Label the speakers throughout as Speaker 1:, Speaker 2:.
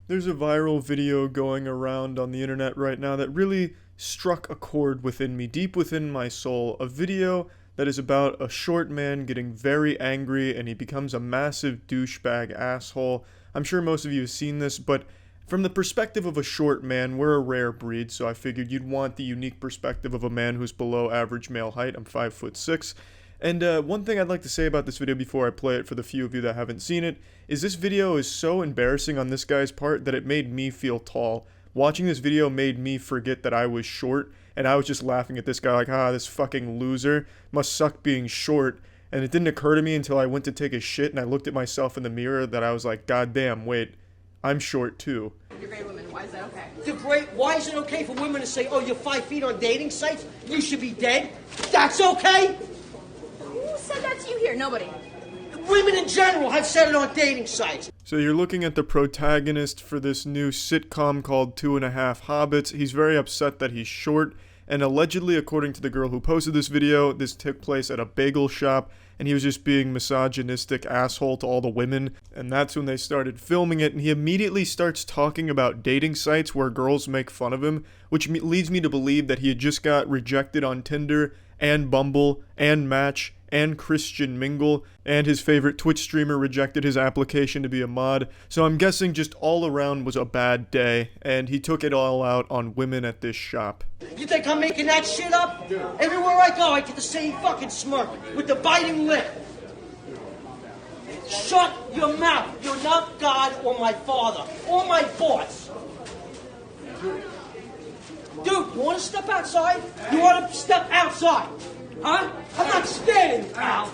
Speaker 1: There's a viral video going around on the internet right now that really struck a chord within me, deep within my soul. A video that is about a short man getting very angry and he becomes a massive douchebag asshole. I'm sure most of you have seen this, but from the perspective of a short man, we're a rare breed, so I figured you'd want the unique perspective of a man who's below average male height. I'm 5'6". And one thing I'd like to say about this video before I play it for the few of you that haven't seen it, is this video is so embarrassing on this guy's part that it made me feel tall. Watching this video made me forget that I was short, and I was just laughing at this guy like, this fucking loser must suck being short. And it didn't occur to me until I went to take a shit and I looked at myself in the mirror that I was like, God damn, wait, I'm short too.
Speaker 2: You're great women. Why is that okay?
Speaker 3: You're great. Why is it okay for women to say, oh, you're 5 feet on dating sites? You should be dead? That's okay?
Speaker 2: Who said that to you here? Nobody.
Speaker 3: Women in general have said it on dating sites.
Speaker 1: So you're looking at the protagonist for this new sitcom called 2.5 Hobbits. He's very upset that he's short, and allegedly, according to the girl who posted this video, this took place at a bagel shop, and he was just being misogynistic asshole to all the women, and that's when they started filming it, and he immediately starts talking about dating sites where girls make fun of him, which leads me to believe that he had just got rejected on Tinder, and Bumble, and Match, and Christian Mingle, and his favorite Twitch streamer rejected his application to be a mod, so I'm guessing just all around was a bad day, and he took it all out on women at this shop.
Speaker 3: You think I'm making that shit up? Everywhere I go, I get the same fucking smirk with the biting lip. Shut your mouth. You're not God or my father or my boss. Dude, you want to step outside? You want to step outside? Huh? I'm not standing, pal.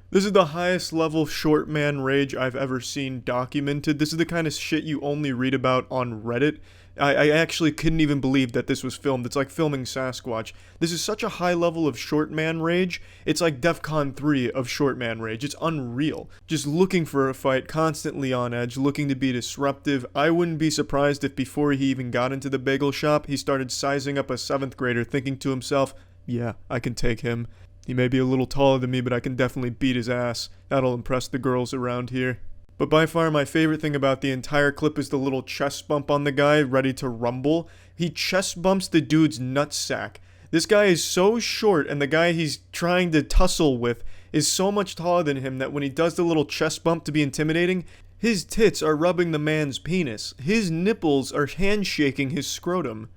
Speaker 1: This is the highest level short man rage I've ever seen documented. This is the kind of shit you only read about on Reddit. I actually couldn't even believe that this was filmed. It's like filming Sasquatch. This is such a high level of short man rage. It's like DEFCON 3 of short man rage. It's unreal. Just looking for a fight, constantly on edge, looking to be disruptive. I wouldn't be surprised if before he even got into the bagel shop, he started sizing up a 7th grader, thinking to himself, yeah, I can take him. He may be a little taller than me, but I can definitely beat his ass. That'll impress the girls around here. But by far my favorite thing about the entire clip is the little chest bump on the guy ready to rumble. He chest bumps the dude's nutsack. This guy is so short, and the guy he's trying to tussle with is so much taller than him that when he does the little chest bump to be intimidating, his tits are rubbing the man's penis. His nipples are handshaking his scrotum.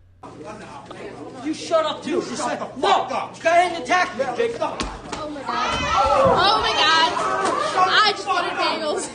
Speaker 3: You shut up, too. No, go ahead and attack me, Jacob.
Speaker 2: Oh my god. Oh my god. I just wanted bagels.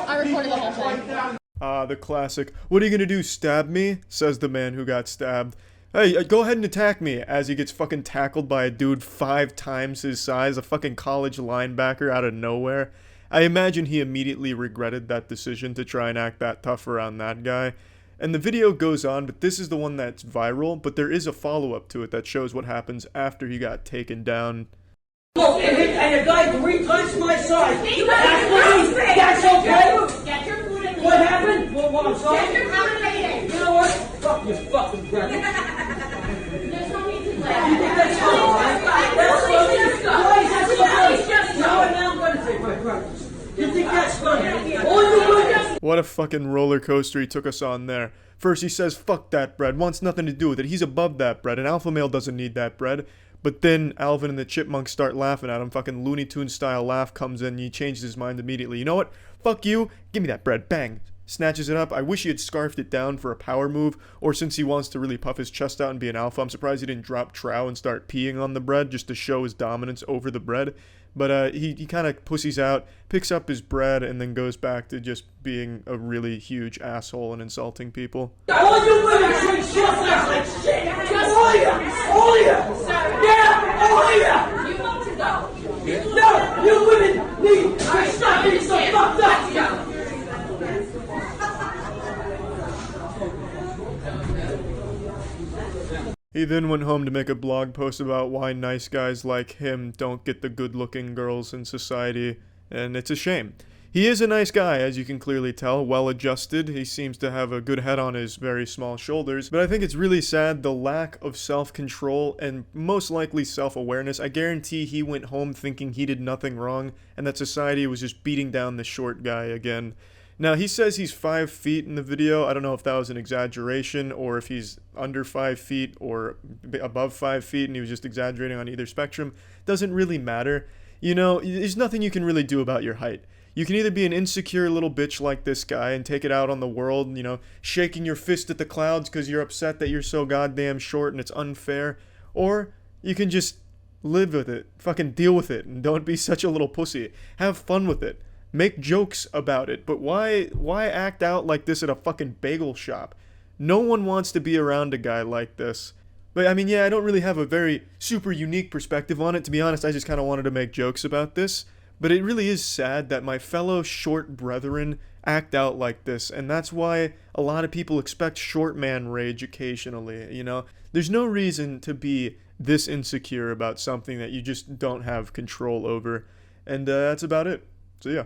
Speaker 2: I recorded the whole thing.
Speaker 1: The classic, what are you gonna do, stab me? Says the man who got stabbed. Hey, go ahead and attack me, as he gets fucking tackled by a dude 5 times his size, a fucking college linebacker out of nowhere. I imagine he immediately regretted that decision to try and act that tough around that guy. And the video goes on, but this is the one that's viral, but there is a follow-up to it that shows what happens after he got taken down.
Speaker 3: Oh, and a guy 3 times my size. That's okay?
Speaker 2: Get your food and
Speaker 3: What happened? What, I'm sorry?
Speaker 2: Get your food and eat.
Speaker 3: You know what? Fuck your fucking breath.
Speaker 2: There's no need to play.
Speaker 3: That's all right. Now I'm going to take my breakfast. You think that's funny? All you women.
Speaker 1: What a fucking roller coaster he took us on there. First he says, fuck that bread, wants nothing to do with it, he's above that bread, an alpha male doesn't need that bread. But then Alvin and the Chipmunks start laughing at him, fucking Looney Tunes style laugh comes in, and he changes his mind immediately. You know what? Fuck you, give me that bread, bang. Snatches it up. I wish he had scarfed it down for a power move, or since he wants to really puff his chest out and be an alpha, I'm surprised he didn't drop trow and start peeing on the bread just to show his dominance over the bread. But he kind of pussies out, picks up his bread, and then goes back to just being a really huge asshole and insulting people.
Speaker 3: All you women should shut up like shit! All of you! All of you! Yeah! All of you!
Speaker 2: You want to go.
Speaker 3: No! You women need to stop being so fucked up!
Speaker 1: He then went home to make a blog post about why nice guys like him don't get the good-looking girls in society, and it's a shame. He is a nice guy, as you can clearly tell, well-adjusted. He seems to have a good head on his very small shoulders, but I think it's really sad the lack of self-control and most likely self-awareness. I guarantee he went home thinking he did nothing wrong and that society was just beating down the short guy again. Now, he says he's 5 feet in the video. I don't know if that was an exaggeration or if he's under 5 feet or above 5 feet and he was just exaggerating on either spectrum. Doesn't really matter. You know, there's nothing you can really do about your height. You can either be an insecure little bitch like this guy and take it out on the world, you know, shaking your fist at the clouds because you're upset that you're so goddamn short and it's unfair, or you can just live with it, fucking deal with it, and don't be such a little pussy. Have fun with it. Make jokes about it, but why act out like this at a fucking bagel shop? No one wants to be around a guy like this. But I mean, yeah, I don't really have a very super unique perspective on it. To be honest, I just kind of wanted to make jokes about this. But it really is sad that my fellow short brethren act out like this, and that's why a lot of people expect short man rage occasionally, you know? There's no reason to be this insecure about something that you just don't have control over. And that's about it. So yeah.